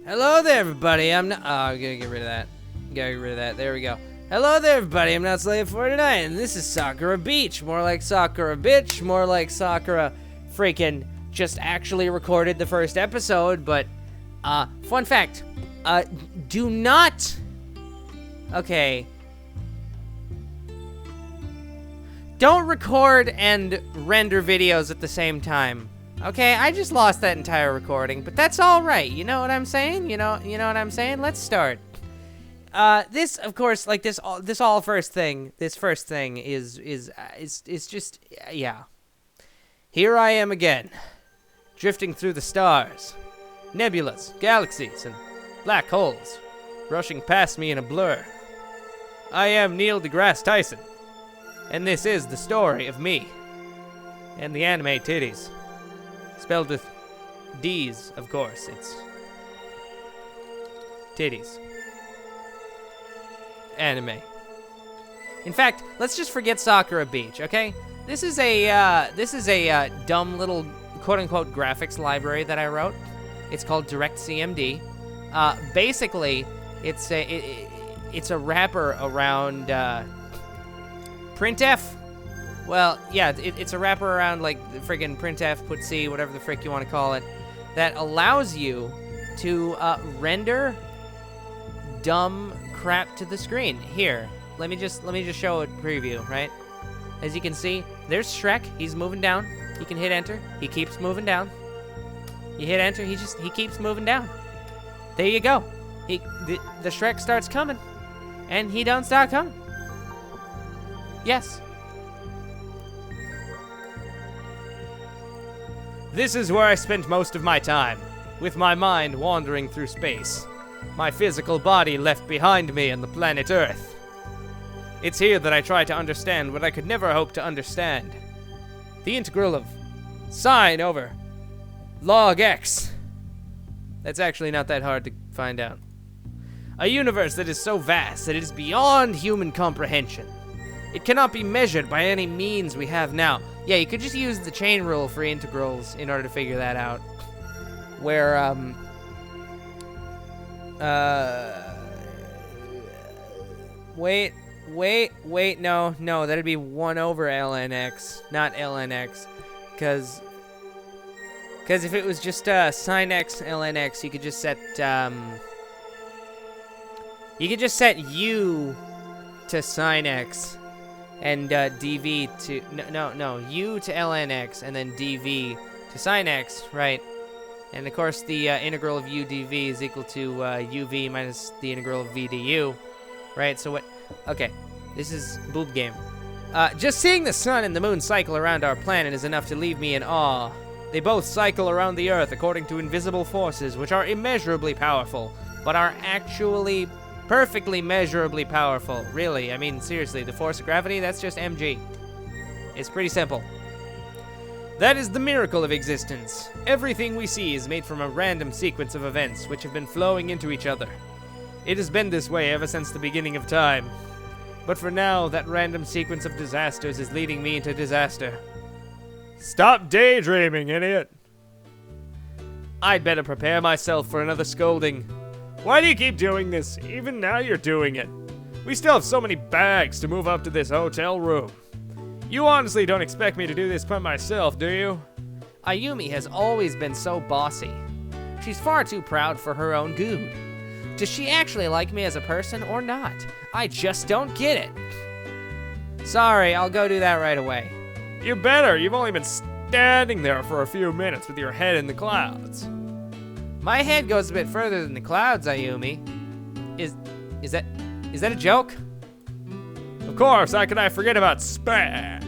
Hello there, everybody. I'm not. Oh, I gotta get rid of that. Gotta get rid of that. There we go. Hello there, everybody. I'm not Slave for tonight, and this is Sakura Beach. More like Sakura Bitch. More like Sakura freaking just actually recorded the first episode. But, fun fact. Do not. Okay. Don't record and render videos at the same time. Okay, I just lost that entire recording, but that's all right. You know what I'm saying? You know what I'm saying? Let's start. This, of course, like this first thing is just, yeah. Here I am again, drifting through the stars, nebulas, galaxies, and black holes, rushing past me in a blur. I am Neil deGrasse Tyson, and this is the story of me and the anime titties. Spelled with D's, of course. It's titties. Anime. In fact, let's just forget Sakura Beach, okay? This is a dumb little quote-unquote graphics library that I wrote. It's called DirectCMD. Basically, it's a wrapper around printf. Well, yeah, it's a wrapper around, like, the friggin' printf, put C, whatever the frick you want to call it, that allows you to render dumb crap to the screen. Here, let me just show a preview, right? As you can see, there's Shrek. He's moving down. You can hit enter. He keeps moving down. You hit enter. He keeps moving down. There you go. The Shrek starts coming, and he don't start coming. Yes. This is where I spent most of my time, with my mind wandering through space, my physical body left behind me on the planet Earth. It's here that I try to understand what I could never hope to understand. The integral of sine over log x. That's actually not that hard to find out. A universe that is so vast that it is beyond human comprehension. It cannot be measured by any means we have now. Yeah, you could just use the chain rule for integrals in order to figure that out. Where, wait, no, that'd be 1 over ln x, not ln x. Cause if it was just, sine x, ln x, you could just set, u to sine x. And dv to no u to ln x and then dv to sine x, right? And of course the integral of u dv is equal to uv minus the integral of v du, right? So what? Okay, this is boob game. Just seeing the sun and the moon cycle around our planet is enough to leave me in awe. They both cycle around the Earth according to invisible forces, which are immeasurably powerful, but are actually perfectly measurably powerful. Really, I mean, seriously, the force of gravity, that's just mg. It's pretty simple. That is the miracle of existence. Everything we see is made from a random sequence of events which have been flowing into each other. It has been this way ever since the beginning of time. But for now, that random sequence of disasters is leading me into disaster. Stop daydreaming, idiot. I'd better prepare myself for another scolding. Why do you keep doing this? Even now you're doing it. We still have so many bags to move up to this hotel room. You honestly don't expect me to do this by myself, do you? Ayumi has always been so bossy. She's far too proud for her own good. Does she actually like me as a person or not? I just don't get it. Sorry, I'll go do that right away. You better. You've only been standing there for a few minutes with your head in the clouds. My head goes a bit further than the clouds, Ayumi. Is that a joke? Of course, how could I forget about Spaz?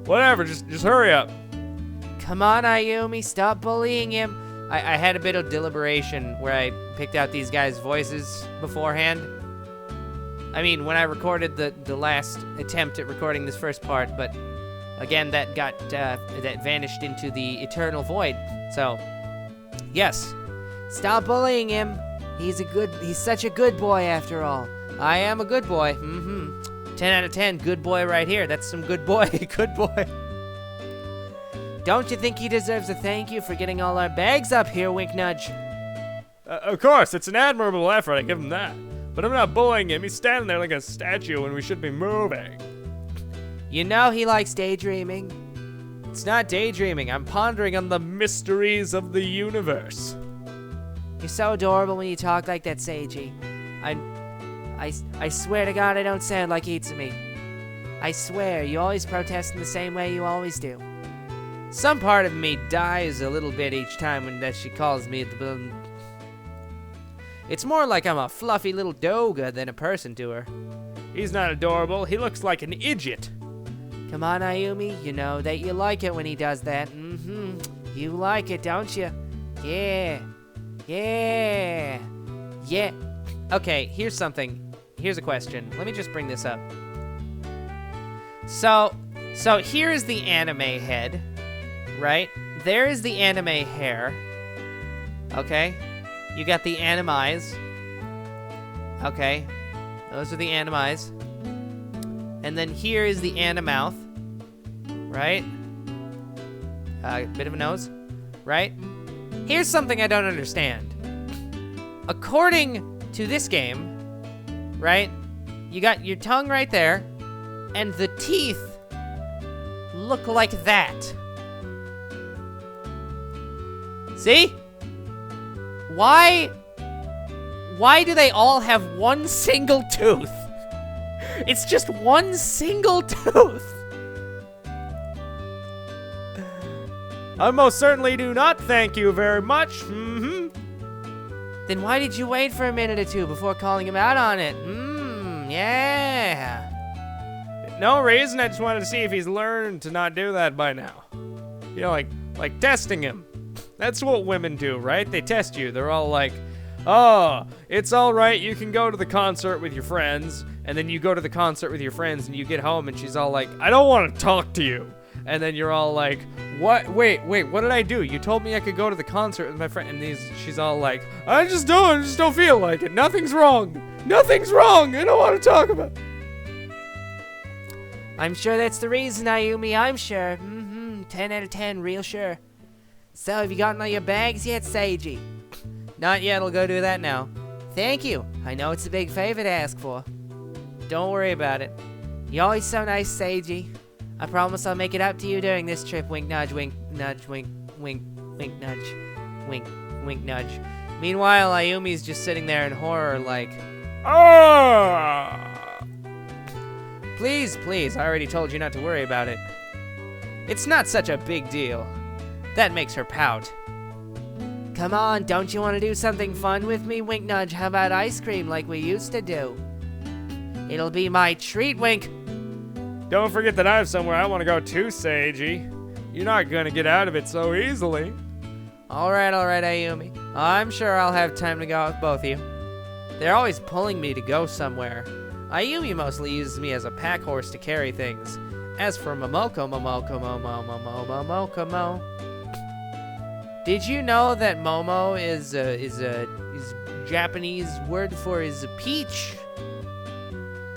Whatever, just hurry up. Come on, Ayumi, stop bullying him. I had a bit of deliberation where I picked out these guys' voices beforehand. I mean, when I recorded the last attempt at recording this first part, but again, that vanished into the eternal void, so... Yes. Stop bullying him. He's such a good boy after all. I am a good boy. 10 out of 10. Good boy right here. That's some good boy. Good boy. Don't you think he deserves a thank you for getting all our bags up here, Wink Nudge? Of course, it's an admirable effort, I give him that. But I'm not bullying him, he's standing there like a statue when we should be moving. You know he likes daydreaming. It's not daydreaming, I'm pondering on the mysteries of the universe. You're so adorable when you talk like that, Seiji. I swear to God I don't sound like Itsumi. I swear, you always protest in the same way you always do. Some part of me dies a little bit each time when that she calls me the... It's more like I'm a fluffy little doga than a person to her. He's not adorable, he looks like an idiot. Come on, Ayumi, you know that you like it when he does that. You like it, don't you? Yeah. Yeah. Yeah. Okay, here's something. Here's a question. Let me just bring this up. So here is the anime head, right? There is the anime hair. Okay? You got the anime eyes. Okay. Those are the anime eyes. And then here is the anime mouth. Right? Bit of a nose. Right? Here's something I don't understand. According to this game, right? You got your tongue right there, and the teeth look like that. See? Why do they all have one single tooth? It's just one single tooth. I most certainly do not thank you very much. Then why did you wait for a minute or two before calling him out on it? Yeah. No reason, I just wanted to see if he's learned to not do that by now. You know, like testing him. That's what women do, right? They test you. They're all like, oh, it's all right, you can go to the concert with your friends. And then you go to the concert with your friends and you get home and she's all like, I don't want to talk to you. And then you're all like, what? Wait, what did I do? You told me I could go to the concert with my friend. And she's all like, I just don't feel like it. Nothing's wrong. Nothing's wrong. I don't want to talk about it. I'm sure that's the reason, Ayumi. I'm sure. 10 out of 10, real sure. So, have you gotten all your bags yet, Seiji? Not yet. I'll go do that now. Thank you. I know it's a big favor to ask for. Don't worry about it. You're always so nice, Seiji. I promise I'll make it up to you during this trip. Wink, nudge, wink, nudge, wink, wink, wink, nudge, wink, wink, nudge. Meanwhile, Ayumi's just sitting there in horror like, ah! Please, I already told you not to worry about it. It's not such a big deal. That makes her pout. Come on, don't you want to do something fun with me? Wink, nudge, how about ice cream like we used to do? It'll be my treat, wink. Don't forget that I have somewhere I want to go too, Seiji. You're not gonna get out of it so easily. Alright, Ayumi. I'm sure I'll have time to go out with both of you. They're always pulling me to go somewhere. Ayumi mostly uses me as a pack horse to carry things. As for Momoko, did you know that Momo is Japanese word for is peach?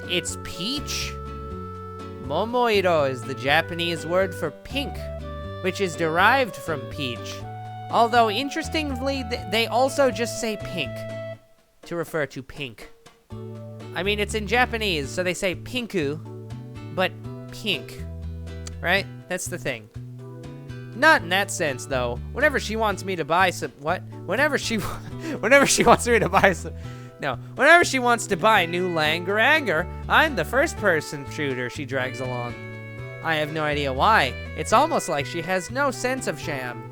It's peach? Momoiro is the Japanese word for pink, which is derived from peach. Although, interestingly, they also just say pink to refer to pink. I mean, it's in Japanese, so they say pinku, but pink, right? That's the thing. Not in that sense, though. Whenever she wants me to buy some... What? Whenever she wants me to buy some... No, whenever she wants to buy new Langar, I'm the first person shooter she drags along. I have no idea why. It's almost like she has no sense of sham.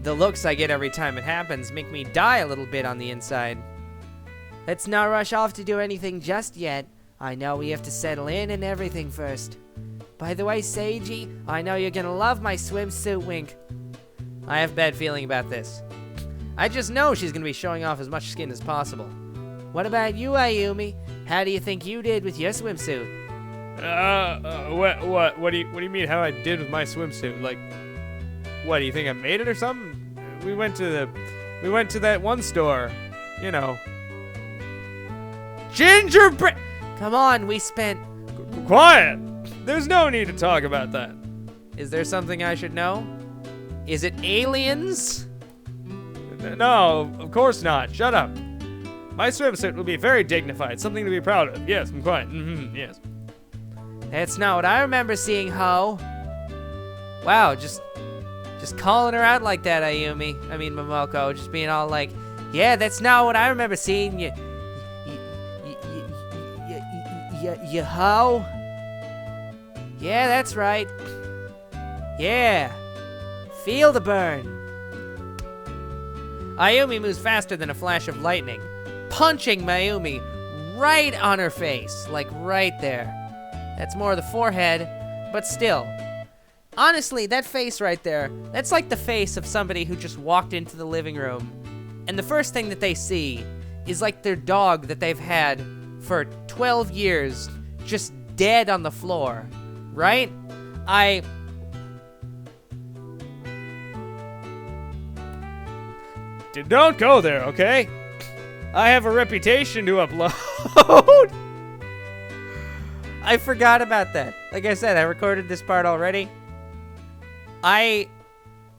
The looks I get every time it happens make me die a little bit on the inside. Let's not rush off to do anything just yet. I know we have to settle in and everything first. By the way, Seiji, I know you're gonna love my swimsuit, wink. I have a bad feeling about this. I just know she's gonna be showing off as much skin as possible. What about you, Ayumi? How do you think you did with your swimsuit? What do you mean how I did with my swimsuit? Like, what, do you think I made it or something? We went to that one store, you know. Gingerbread! Come on, we spent... Quiet! There's no need to talk about that. Is there something I should know? Is it aliens? No, of course not. Shut up. My swimsuit will be very dignified, something to be proud of. Yes, I'm quiet. Yes. That's not what I remember seeing, ho. Wow, just calling her out like that, Ayumi. I mean, Momoko, just being all like, yeah, that's not what I remember seeing. You ho? Yeah, that's right. Yeah. Feel the burn. Ayumi moves faster than a flash of lightning, punching Mayumi right on her face, like right there. That's more the forehead, but still. Honestly, that face right there, that's like the face of somebody who just walked into the living room, and the first thing that they see is like their dog that they've had for 12 years just dead on the floor, right? Don't go there, okay? I have a reputation to upload. I forgot about that. Like I said, I recorded this part already. I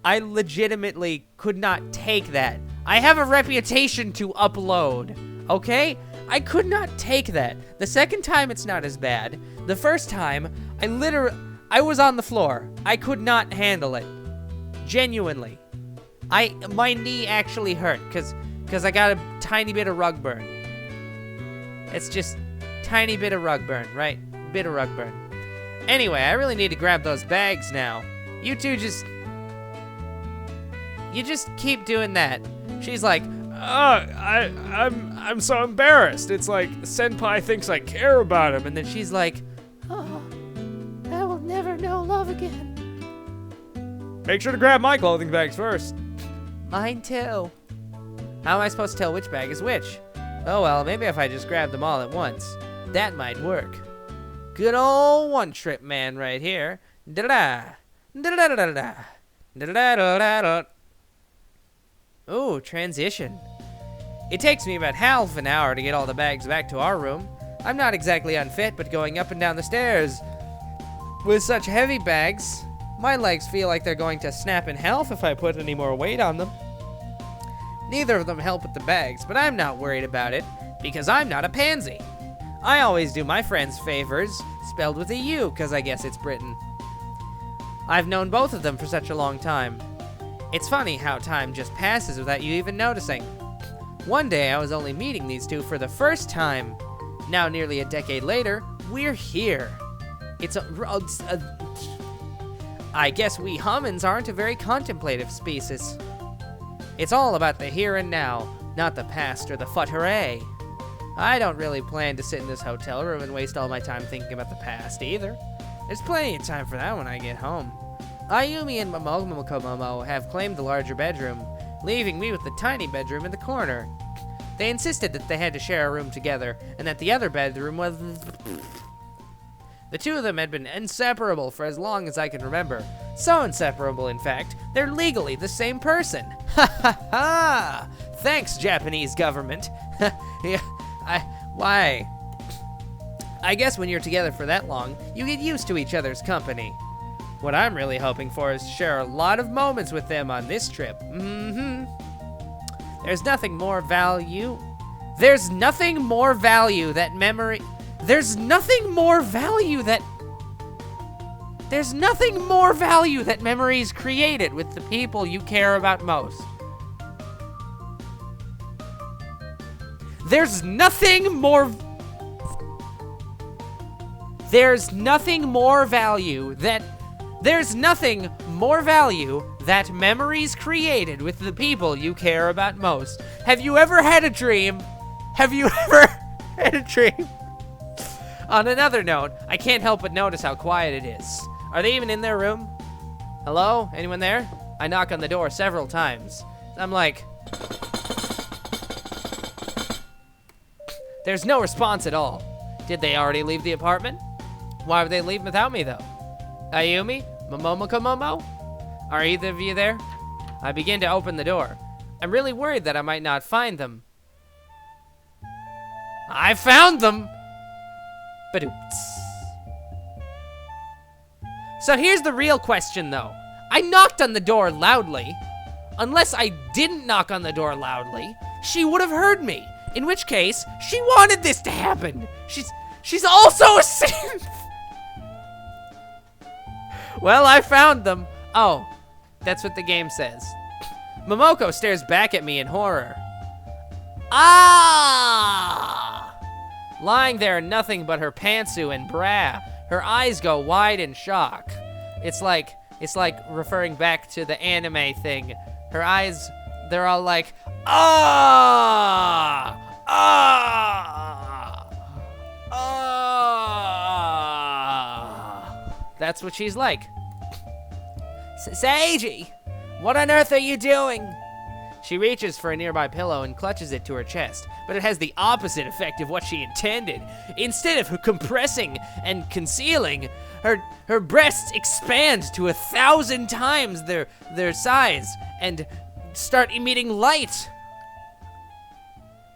legitimately could not take that. I have a reputation to upload, okay? I could not take that. The second time, it's not as bad. The first time, I was on the floor. I could not handle it. Genuinely. My knee actually hurt, cause I got a tiny bit of rug burn. It's just tiny bit of rug burn, right? Bit of rug burn. Anyway, I really need to grab those bags now. You two you just keep doing that. She's like, I'm so embarrassed. It's like Senpai thinks I care about him, and then she's like, oh, I will never know love again. Make sure to grab my clothing bags first. Mine too. How am I supposed to tell which bag is which? Oh well, maybe if I just grab them all at once. That might work. Good old one-trip man right here. Da-da-da. Da-da-da-da-da. Da-da-da-da-da. Ooh, transition. It takes me about half an hour to get all the bags back to our room. I'm not exactly unfit, but going up and down the stairs with such heavy bags, my legs feel like they're going to snap in half if I put any more weight on them. Neither of them help with the bags, but I'm not worried about it, because I'm not a pansy. I always do my friends favors, spelled with a U, because I guess it's Britain. I've known both of them for such a long time. It's funny how time just passes without you even noticing. One day I was only meeting these two for the first time. Now nearly a decade later, we're here. I guess we humans aren't a very contemplative species. It's all about the here and now, not the past or the futteray. I don't really plan to sit in this hotel room and waste all my time thinking about the past either. There's plenty of time for that when I get home. Ayumi and Momokomomo have claimed the larger bedroom, leaving me with the tiny bedroom in the corner. They insisted that they had to share a room together, and that the other bedroom was... The two of them had been inseparable for as long as I can remember. So inseparable, in fact, they're legally the same person. Ha ha ha! Thanks, Japanese government. Yeah, why? I guess when you're together for that long, you get used to each other's company. What I'm really hoping for is to share a lot of moments with them on this trip. There's nothing more value that memory... There's nothing more value that memories created with the people you care about most. There's nothing more value that memories created with the people you care about most. Have you ever had a dream? On another note, I can't help but notice how quiet it is. Are they even in their room? Hello? Anyone there? I knock on the door several times. I'm like... There's no response at all. Did they already leave the apartment? Why would they leave without me, though? Ayumi? Momokomomo? Are either of you there? I begin to open the door. I'm really worried that I might not find them. I found them! Badoops. So here's the real question, though. I knocked on the door loudly Unless I didn't knock on the door loudly, she would have heard me. In which case, she wanted this to happen. She's also a synth. Well, I found them. Oh, that's what the game says. Momoko stares back at me in horror. Ah! Lying there in nothing but her pantsuit and bra, her eyes go wide in shock. It's like referring back to the anime thing. Her eyes, they're all like, ah! Ah! Ah! That's what she's like. Seiji, what on earth are you doing? She reaches for a nearby pillow and clutches it to her chest, but it has the opposite effect of what she intended. Instead of compressing and concealing, her breasts expand to 1,000 times their size and start emitting light.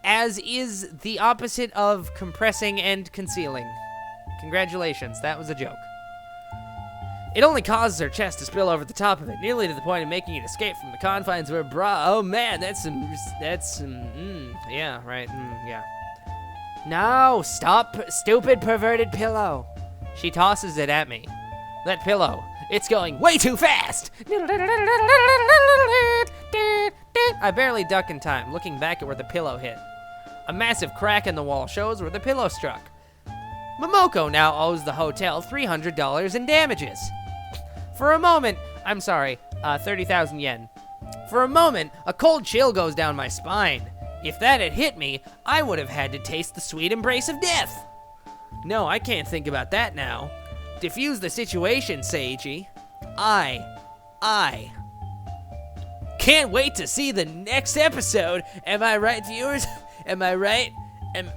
As is the opposite of compressing and concealing. Congratulations, that was a joke. It only causes her chest to spill over the top of it, nearly to the point of making it escape from the confines of her bra. Oh man, yeah, right, yeah. No, stop, stupid perverted pillow. She tosses it at me. That pillow, it's going way too fast. I barely duck in time, looking back at where the pillow hit. A massive crack in the wall shows where the pillow struck. Momoko now owes the hotel $300 in damages. For a moment, I'm sorry, 30,000 yen. For a moment, a cold chill goes down my spine. If that had hit me, I would have had to taste the sweet embrace of death. No, I can't think about that now. Diffuse the situation, Seiji. I can't wait to see the next episode. Am I right, viewers? Am I right? Am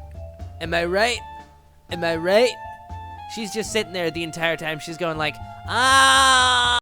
I right? Am I right? She's just sitting there the entire time. She's going like, ah!